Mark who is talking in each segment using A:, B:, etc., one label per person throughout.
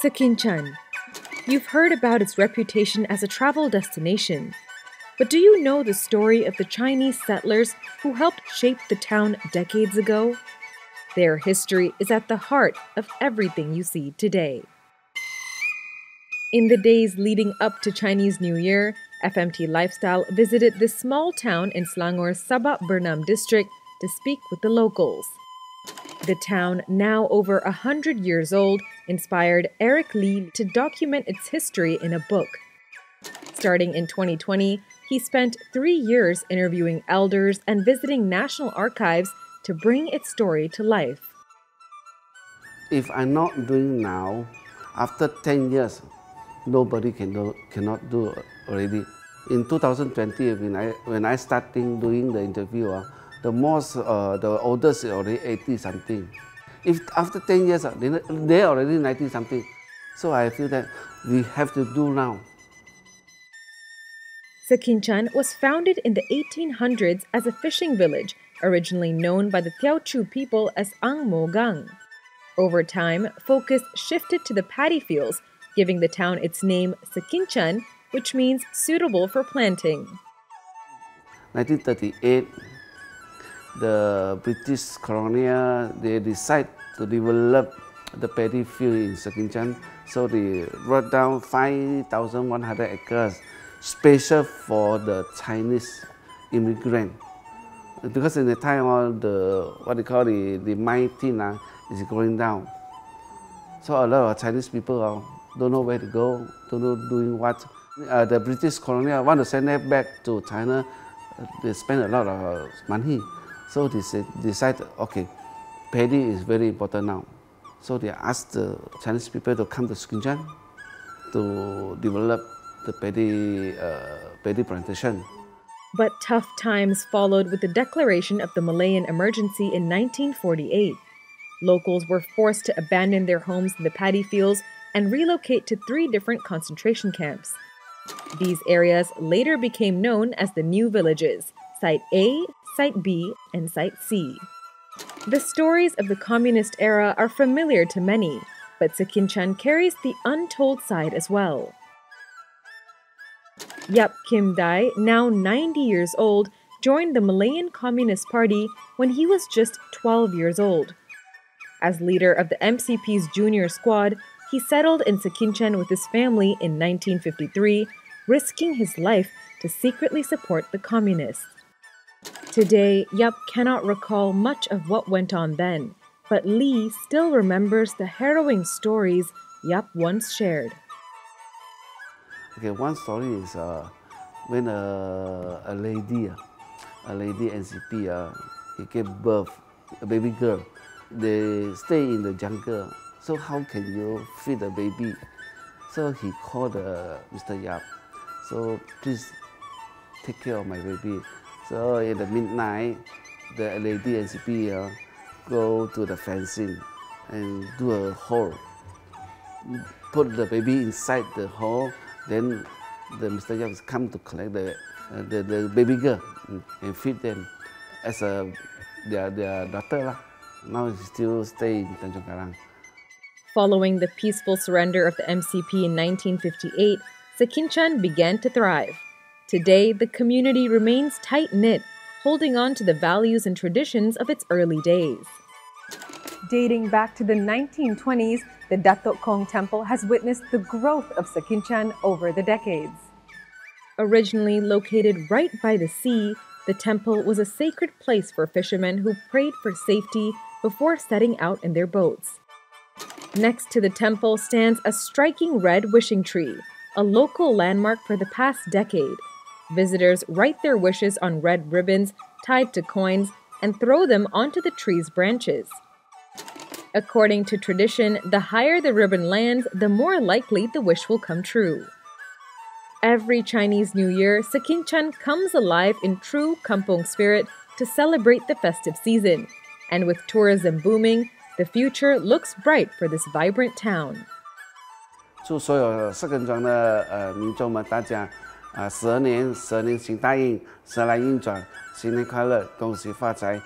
A: Sekinchan. You've heard about its reputation as a travel destination. But do you know the story of the Chinese settlers who helped shape the town decades ago? Their history is at the heart of everything you see today. In the days leading up to Chinese New Year, FMT Lifestyle visited this small town in Selangor's Sabak Bernam district to speak with the locals. The town, now over 100 years old, inspired Eric Lee to document its history in a book. Starting in 2020, he spent 3 years interviewing elders and visiting national archives to bring its story to life.
B: If I'm not doing now, after 10 years, nobody cannot do already. In 2020, when I starting doing the interview, the oldest is already 80 something. If after 10 years, they're already 90 something. So I feel that we have to do now.
A: Sekinchan was founded in the 1800s as a fishing village, originally known by the Teochew people as Ang Mo Gang. Over time, focus shifted to the paddy fields, giving the town its name Sekinchan, which means suitable for planting.
B: 1938, the British colonial, they decide to develop the paddy field in Sekinchan, so they wrote down 5,100 acres, special for the Chinese immigrant. Because in the time, all the what they call the mine thing is going down. So a lot of Chinese people don't know where to go, don't know doing what. The British colonial want to send them back to China. They spend a lot of money. So they decide, okay, paddy is very important now. So they asked the Chinese people to come to Sekinchan to develop the paddy plantation.
A: But tough times followed with the declaration of the Malayan emergency in 1948. Locals were forced to abandon their homes in the paddy fields and relocate to 3 different concentration camps. These areas later became known as the New Villages, Site A, Site B, and Site C. The stories of the communist era are familiar to many, but Sekinchan carries the untold side as well. Yap Kim Dai, now 90 years old, joined the Malayan Communist Party when he was just 12 years old. As leader of the MCP's junior squad, he settled in Sekinchan with his family in 1953, risking his life to secretly support the communists. Today, Yap cannot recall much of what went on then, but Lee still remembers the harrowing stories Yap once shared.
B: Okay, one story is when a lady NCP, he gave birth, a baby girl. They stay in the jungle. So how can you feed a baby? So he called Mr. Yap. So please take care of my baby. So in the midnight, the lady NCP go to the fencing and do a hole. Put the baby inside the hole. Then Mr. Yap come to collect the baby girl and feed them as their daughter. Now he still stay in Tanjung Karang.
A: Following the peaceful surrender of the MCP in 1958, Sekinchan began to thrive. Today, the community remains tight-knit, holding on to the values and traditions of its early days. Dating back to the 1920s, the Datuk Kong Temple has witnessed the growth of Sekinchan over the decades. Originally located right by the sea, the temple was a sacred place for fishermen who prayed for safety before setting out in their boats. Next to the temple stands a striking red wishing tree, a local landmark for the past decade. Visitors write their wishes on red ribbons tied to coins and throw them onto the tree's branches. According to tradition, the higher the ribbon lands, the more likely the wish will come true. Every Chinese New Year, Sekinchan comes alive in true kampong spirit to celebrate the festive season. And with tourism booming, the future looks bright for this vibrant town.
B: 祝所有Sekinchan的民众们，大家12年行大运，时来运转，新年快乐，恭喜发财。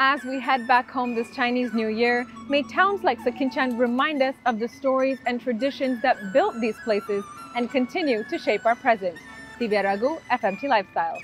A: As we head back home this Chinese New Year, may towns like Sekinchan remind us of the stories and traditions that built these places and continue to shape our present. Theevya Ragu, FMT Lifestyle.